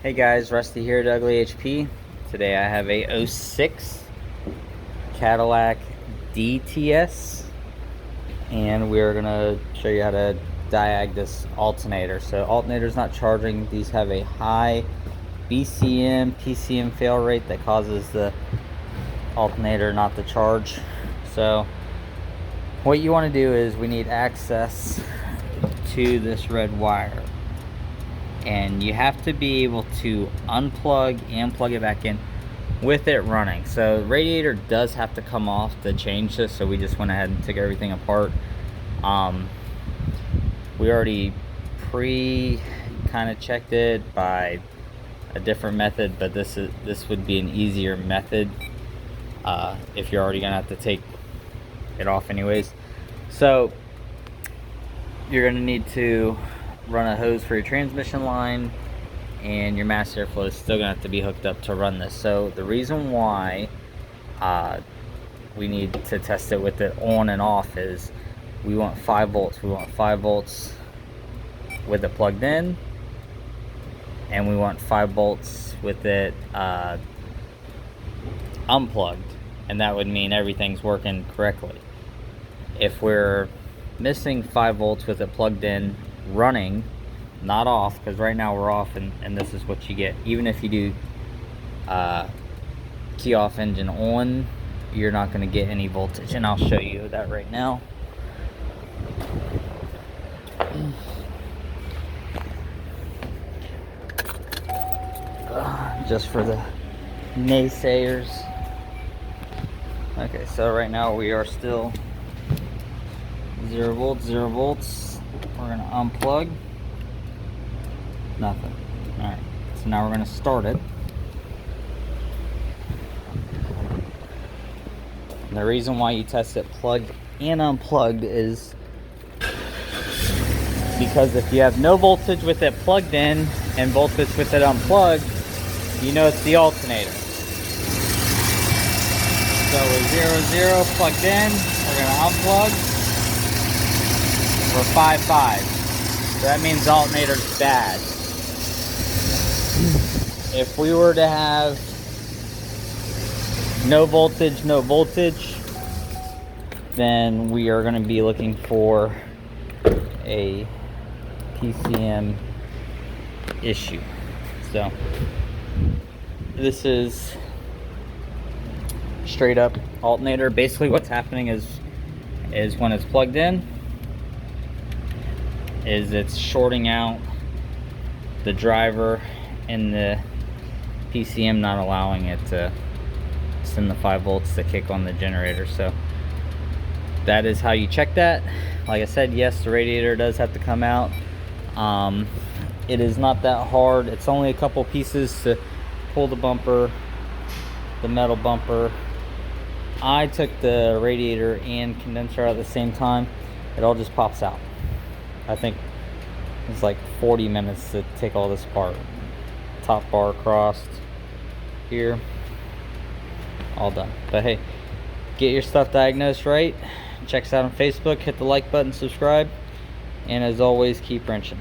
Hey guys, Rusty here at Ugly HP. Today I have a '06 Cadillac DTS, and we're gonna show you how to diag this alternator. So alternator's not charging. These have a high BCM, PCM fail rate that causes the alternator not to charge. So what you want to do is we need access to this red wire, and you have to be able to unplug and plug it back in with it running. So the radiator does have to come off to change this, so we just went ahead and took everything apart. We already kind of checked it by a different method, but this would be an easier method if you're already gonna have to take it off anyways. So you're gonna need to run a hose for your transmission line, and your mass airflow is still gonna have to be hooked up to run this. So the reason why we need to test it with it on and off is we want 5 volts. We want 5 volts with it plugged in, and we want 5 volts with it unplugged, and that would mean everything's working correctly. If we're missing 5 volts with it plugged in running, not off, because right now we're off, and this is what you get. Even if you do key off engine on, you're not going to get any voltage, and I'll show you that right now. Just for the naysayers. Okay, so right now we are still 0 volts, 0 volts. We're going to unplug. Nothing. Alright, so now we're going to start it. And the reason why you test it plugged and unplugged is because if you have no voltage with it plugged in and voltage with it unplugged, you know it's the alternator. So with 0, 0 plugged in, we're going to unplug. We're 5, 5. So that means the alternator's bad. If we were to have no voltage, then we are going to be looking for a PCM issue. So this is straight up alternator. Basically what's happening is when it's plugged in, is it's shorting out the driver and the PCM, not allowing it to send the 5 volts to kick on the generator. So that is how you check that. Like I said, yes, the radiator does have to come out. It is not that hard. It's only a couple pieces to pull the bumper, the metal bumper. I took the radiator and condenser out at the same time. It all just pops out. I think it's like 40 minutes to take all this apart. Top bar crossed here, all done. But hey, get your stuff diagnosed right. Check us out on Facebook, hit the like button, subscribe, and as always, keep wrenching.